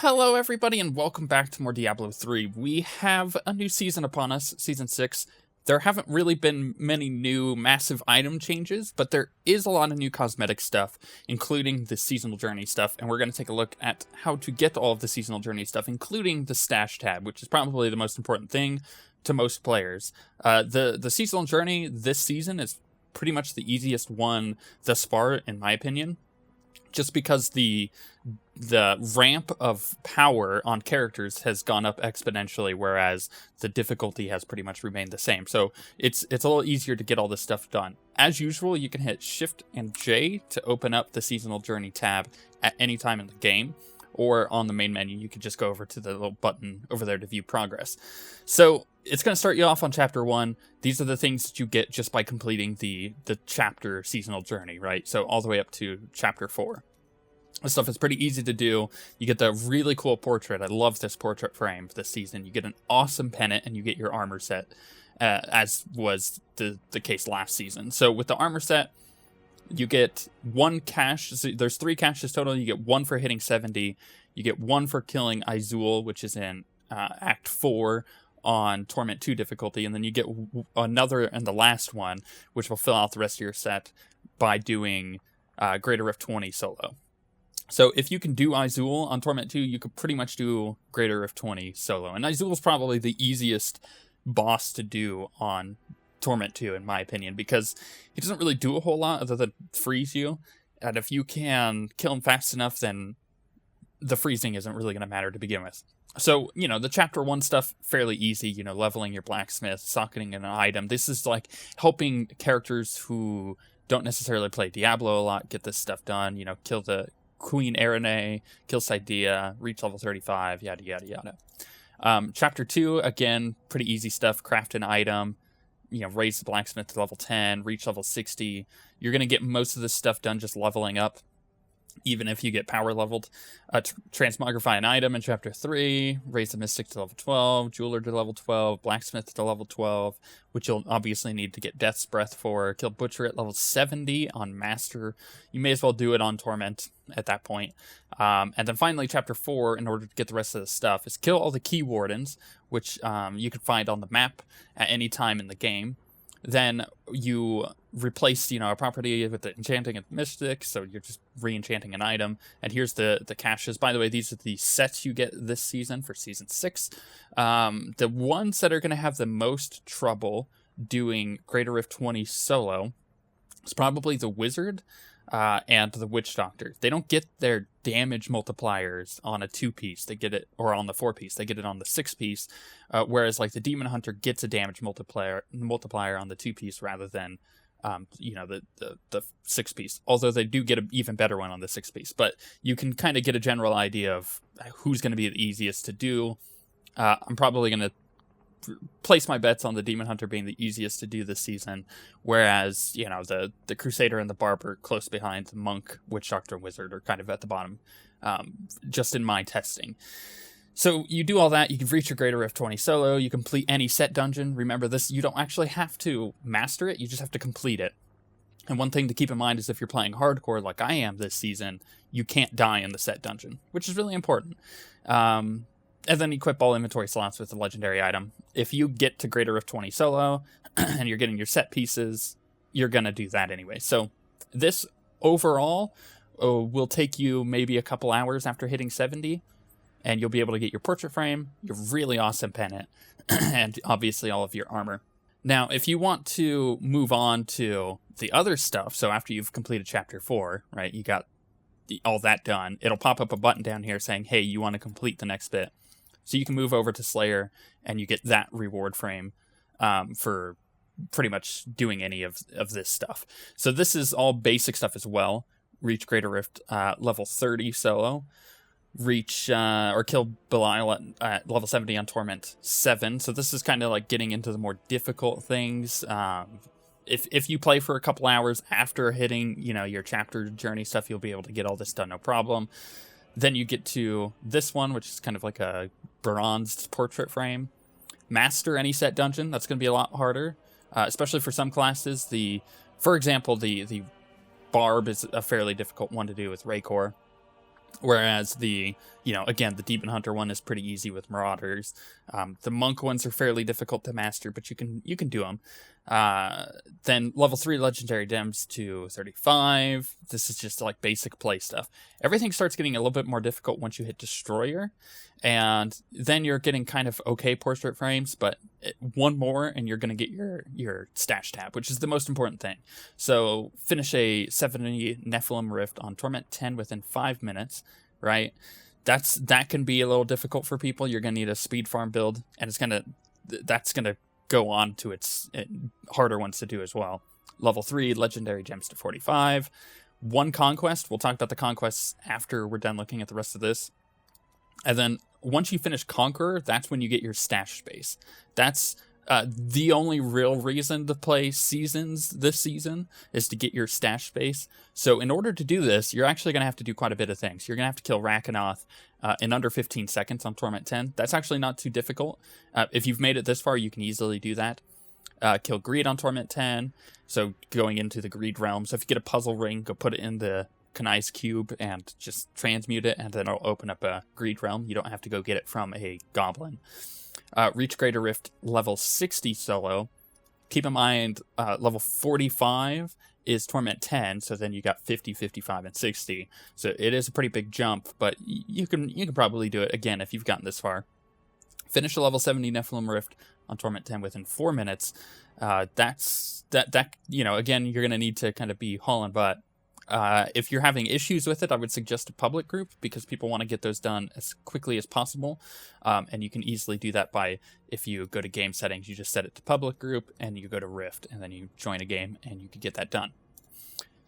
Hello everybody and welcome back to more Diablo 3. We have a new season upon us, Season 6. There haven't really been many new massive item changes, but there is a lot of new cosmetic stuff, including the seasonal journey stuff, and we're going to take a look at how to get all of the seasonal journey stuff, including the stash tab, which is probably the most important thing to most players. The seasonal journey this season is pretty much the easiest one thus far, in my opinion. Just because the ramp of power on characters has gone up exponentially, whereas the difficulty has pretty much remained the same. So it's a little easier to get all this stuff done. As usual, you can hit Shift and J to open up the Seasonal Journey tab at any time in the game, or on the main menu, you can just go over to the little button over there to view progress. So it's going to start you off on Chapter 1. These are the things that you get just by completing the chapter seasonal journey, right? So all the way up to Chapter 4. This stuff is pretty easy to do. You get the really cool portrait. I love this portrait frame this season. You get an awesome pennant, and you get your armor set, as was the case last season. So with the armor set, you get one cache. So there's 3 caches total. You get 1 for hitting 70. You get 1 for killing Izul, which is in Act 4 on Torment 2 difficulty. And then you get another and the last one, which will fill out the rest of your set by doing Greater Rift 20 solo. So if you can do Izul on Torment 2, you could pretty much do Greater Rift 20 solo. And Izul is probably the easiest boss to do on Torment 2, in my opinion, because he doesn't really do a whole lot other than freeze you. And if you can kill him fast enough, then the freezing isn't really going to matter to begin with. So, the Chapter 1 stuff, fairly easy, leveling your blacksmith, socketing an item. This is like helping characters who don't necessarily play Diablo a lot get this stuff done, kill the Queen Erene, kill Sidea, reach level 35, yada, yada, yada. Chapter 2, again, pretty easy stuff. Craft an item, raise the blacksmith to level 10, reach level 60. You're going to get most of this stuff done just leveling up, even if you get power leveled. Transmogrify an item in Chapter 3, raise the Mystic to level 12, Jeweler to level 12, Blacksmith to level 12, which you'll obviously need to get Death's Breath for. Kill Butcher at level 70 on Master. You may as well do it on Torment at that point. And then finally, Chapter 4, in order to get the rest of the stuff, is kill all the Key Wardens, which you can find on the map at any time in the game. Then you replace, a property with the enchanting and mystic, so you're just re-enchanting an item. And here's the caches. By the way, these are the sets you get this season for Season 6. The ones that are going to have the most trouble doing Greater Rift 20 solo is probably the Wizard and the Witch Doctor. They don't get their damage multipliers on a 2-piece. They get it, or on the 4-piece. They get it on the 6-piece. Whereas like the Demon Hunter gets a damage multiplier on the 2-piece rather than the 6-piece. Although they do get an even better one on the 6-piece. But you can kind of get a general idea of who's going to be the easiest to do. I'm probably going to place my bets on the Demon Hunter being the easiest to do this season, whereas the Crusader and the Barber close behind. The Monk, Witch Doctor, and Wizard are kind of at the bottom, just in my testing. So you do all that, you can reach your Greater Rift 20 solo, you complete any set dungeon. Remember this, you don't actually have to master it, you just have to complete it. And one thing to keep in mind is if you're playing hardcore like I am this season, you can't die in the set dungeon, which is really important. And then equip all inventory slots with a legendary item. If you get to Greater Rift 20 solo, and you're getting your set pieces, you're going to do that anyway. So this overall will take you maybe a couple hours after hitting 70, and you'll be able to get your portrait frame, your really awesome pennant, and obviously all of your armor. Now, if you want to move on to the other stuff, so after you've completed Chapter 4, right, you got all that done, it'll pop up a button down here saying, hey, you want to complete the next bit. So you can move over to Slayer, and you get that reward frame for pretty much doing any of this stuff. So this is all basic stuff as well. Reach Greater Rift level 30 solo. Reach or kill Belial at level 70 on Torment 7. So this is kind of like getting into the more difficult things. If you play for a couple hours after hitting, your chapter journey stuff, you'll be able to get all this done, no problem. Then you get to this one, which is kind of like a bronzed portrait frame. Master any set dungeon. That's going to be a lot harder, especially for some classes. For example, the Barb is a fairly difficult one to do with Raycor. Whereas the, again, the Demon Hunter one is pretty easy with Marauders. The Monk ones are fairly difficult to master, but you can do them. Then level 3 Legendary Gems to 35. This is just like basic play stuff. Everything starts getting a little bit more difficult once you hit Destroyer. And then you're getting kind of okay portrait frames, but one more and you're going to get your stash tab, which is the most important thing. So finish a 70 Nephilim Rift on Torment 10 within 5 minutes, right? That can be a little difficult for people. You're going to need a speed farm build, and that's going to go on to its harder ones to do as well. Level 3 Legendary Gems to 45. 1 Conquest. We'll talk about the Conquests after we're done looking at the rest of this. And then once you finish Conqueror, that's when you get your stash space. That's the only real reason to play Seasons this season is to get your stash space. So in order to do this, you're actually going to have to do quite a bit of things. You're going to have to kill Rakanoth in under 15 seconds on Torment 10. That's actually not too difficult. If you've made it this far, you can easily do that. Kill Greed on Torment 10. So going into the Greed realm. So if you get a puzzle ring, go put it in the Kanai's cube and just transmute it, and then it'll open up a Greed realm. You don't have to go get it from a goblin. Reach Greater Rift level 60 solo. Keep in mind, level 45 is Torment 10, so then you got 50, 55, and 60. So it is a pretty big jump, but you can probably do it again if you've gotten this far. Finish a level 70 Nephilim Rift on Torment 10 within 4 minutes. Again, you're going to need to kind of be hauling butt. If you're having issues with it, I would suggest a public group because people want to get those done as quickly as possible. And you can easily do that by, if you go to game settings, you just set it to public group and you go to Rift and then you join a game and you can get that done.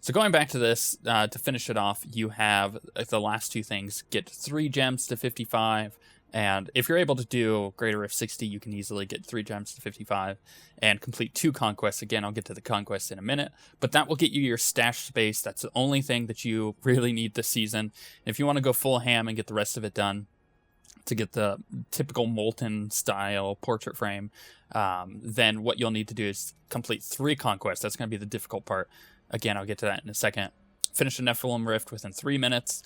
So going back to this, to finish it off, you have the last 2 things. Get 3 gems to 55. And if you're able to do Greater Rift 60, you can easily get 3 gems to 55 and complete 2 conquests. Again, I'll get to the conquests in a minute, but that will get you your stash space. That's the only thing that you really need this season. If you want to go full ham and get the rest of it done to get the typical Molten style portrait frame, then what you'll need to do is complete 3 conquests. That's going to be the difficult part. Again, I'll get to that in a second. Finish a Nephilim Rift within 3 minutes.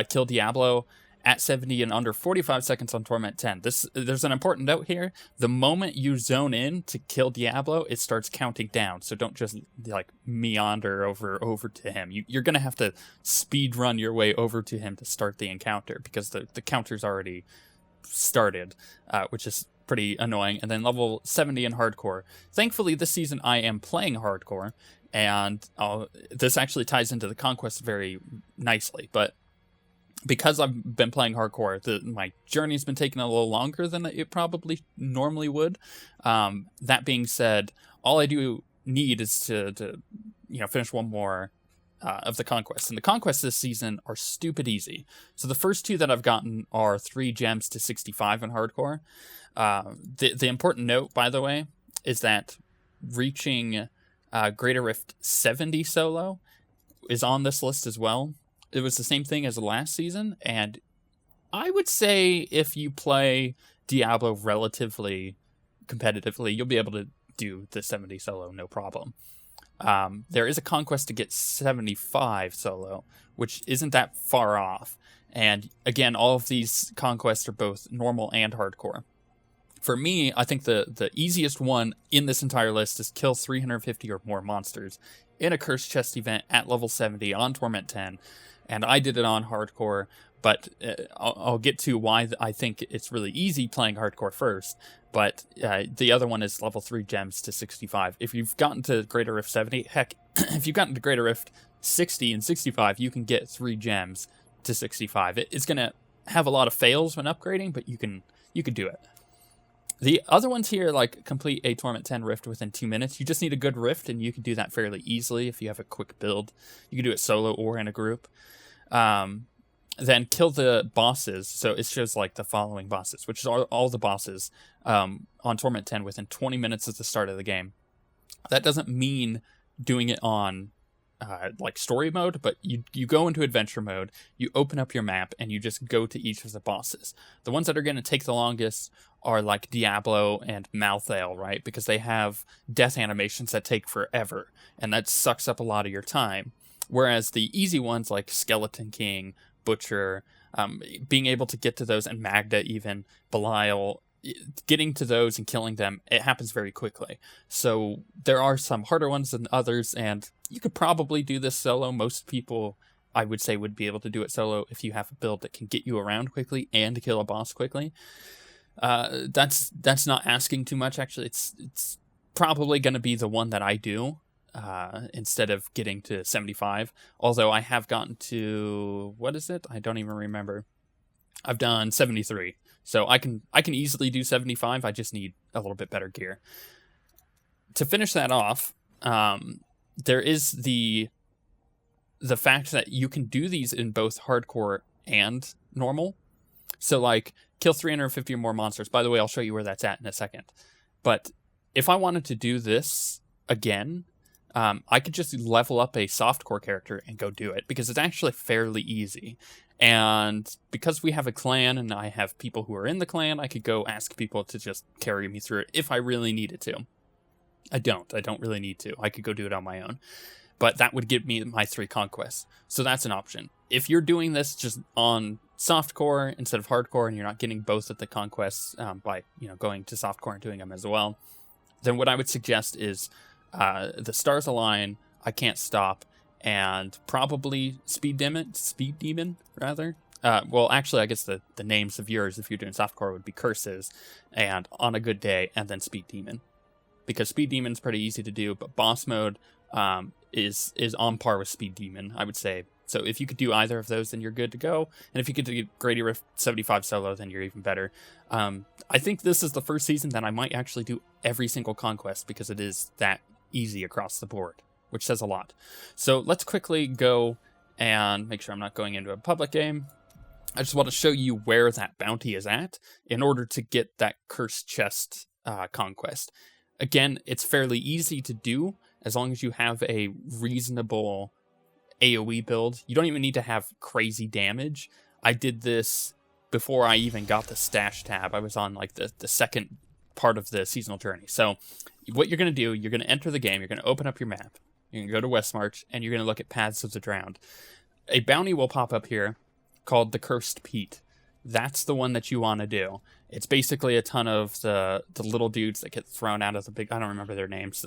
Kill Diablo at 70 and under 45 seconds on Torment 10. There's an important note here. The moment you zone in to kill Diablo, it starts counting down. So don't just like meander over to him. You're going to have to speed run your way over to him to start the encounter because the counter's already started, which is pretty annoying. And then level 70 in Hardcore. Thankfully, this season I am playing Hardcore, and this actually ties into the Conquest very nicely, but because I've been playing Hardcore, my journey's been taking a little longer than it probably normally would. That being said, all I do need is to finish one more of the Conquests. And the Conquests this season are stupid easy. So the first 2 that I've gotten are 3 gems to 65 in Hardcore. The important note, by the way, is that reaching Greater Rift 70 solo is on this list as well. It was the same thing as the last season, and I would say if you play Diablo relatively competitively, you'll be able to do the 70 solo, no problem. There is a conquest to get 75 solo, which isn't that far off. And again, all of these conquests are both normal and hardcore. For me, I think the easiest one in this entire list is kill 350 or more monsters in a Cursed Chest event at level 70 on Torment 10. And I did it on hardcore, but I'll get to why I think it's really easy playing hardcore first. But the other one is level 3 gems to 65. If you've gotten to Greater Rift 70, heck, if you've gotten to Greater Rift 60 and 65, you can get 3 gems to 65. It's going to have a lot of fails when upgrading, but you can do it. The other ones here, like complete a Torment 10 Rift within 2 minutes. You just need a good Rift, and you can do that fairly easily if you have a quick build. You can do it solo or in a group. Then kill the bosses. So it shows like the following bosses, which is all the bosses on Torment 10 within 20 minutes at the start of the game. That doesn't mean doing it on like story mode, but you go into adventure mode, you open up your map, and you just go to each of the bosses. The ones that are going to take the longest are like Diablo and Malthael, right? Because they have death animations that take forever, and that sucks up a lot of your time. Whereas the easy ones like Skeleton King, Butcher, being able to get to those, and Magda even, Belial, getting to those and killing them, it happens very quickly. So there are some harder ones than others, and you could probably do this solo. Most people, I would say, would be able to do it solo if you have a build that can get you around quickly and kill a boss quickly. That's not asking too much, actually. It's probably going to be the one that I do instead of getting to 75. Although I have gotten to, what is it? I don't even remember. I've done 73. So I can easily do 75. I just need a little bit better gear. To finish that off, there is the fact that you can do these in both hardcore and normal. So like kill 350 or more monsters. By the way, I'll show you where that's at in a second. But if I wanted to do this again, I could just level up a softcore character and go do it, because it's actually fairly easy. And because we have a clan and I have people who are in the clan, I could go ask people to just carry me through it if I really needed to. I don't really need to. I could go do it on my own. But that would give me my 3 conquests. So that's an option. If you're doing this just on softcore instead of hardcore, and you're not getting both of the conquests by going to softcore and doing them as well, then what I would suggest is the Stars Align, I Can't Stop, and probably Speed Demon, rather. Well, actually, I guess the names of yours, if you're doing softcore, would be Curses, and On a Good Day, and then Speed Demon. Because Speed Demon's pretty easy to do, but boss mode is on par with Speed Demon, I would say. So if you could do either of those, then you're good to go. And if you could do Grady Rift 75 solo, then you're even better. I think this is the first season that I might actually do every single conquest, because it is that easy across the board, which says a lot. So let's quickly go and make sure I'm not going into a public game. I just want to show you where that bounty is at in order to get that cursed chest conquest. Again, it's fairly easy to do as long as you have a reasonable AoE build. You don't even need to have crazy damage. I did this before I even got the stash tab. I was on like the second part of the seasonal journey. So what you're going to do, you're going to enter the game, you're going to open up your map, you're going to go to Westmarch, and you're going to look at Paths of the Drowned. A bounty will pop up here called the Cursed Peat. That's the one that you want to do. It's basically a ton of the little dudes that get thrown out of the big, I don't remember their names,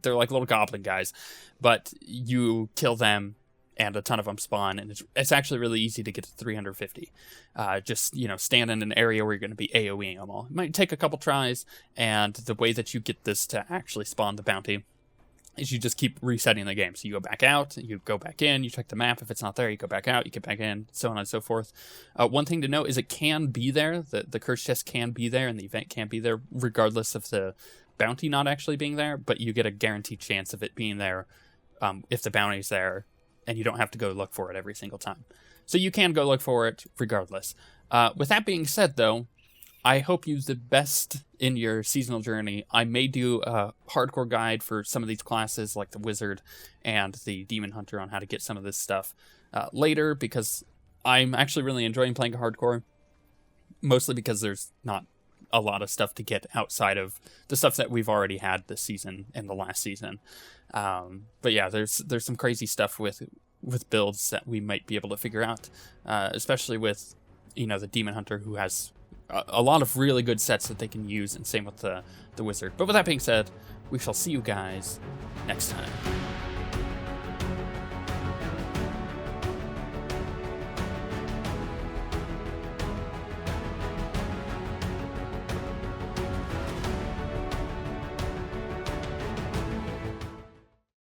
they're like little goblin guys, but you kill them and a ton of them spawn, and it's actually really easy to get to 350. Just, stand in an area where you're going to be AoEing them all. It might take a couple tries, and the way that you get this to actually spawn the bounty is you just keep resetting the game. So you go back out, you go back in, you check the map. If it's not there, you go back out, you get back in, so on and so forth. One thing to note is it can be there. The curse chest can be there, and the event can be there, regardless of the bounty not actually being there, but you get a guaranteed chance of it being there if the bounty's there, and you don't have to go look for it every single time. So you can go look for it regardless. With that being said, though, I hope you the best in your seasonal journey. I may do a hardcore guide for some of these classes, like the Wizard and the Demon Hunter, on how to get some of this stuff later, because I'm actually really enjoying playing hardcore, mostly because there's not a lot of stuff to get outside of the stuff that we've already had this season and the last season. But yeah, there's some crazy stuff with builds that we might be able to figure out, especially with the Demon Hunter, who has a lot of really good sets that they can use, and same with the Wizard. But with that being said, we shall see you guys next time.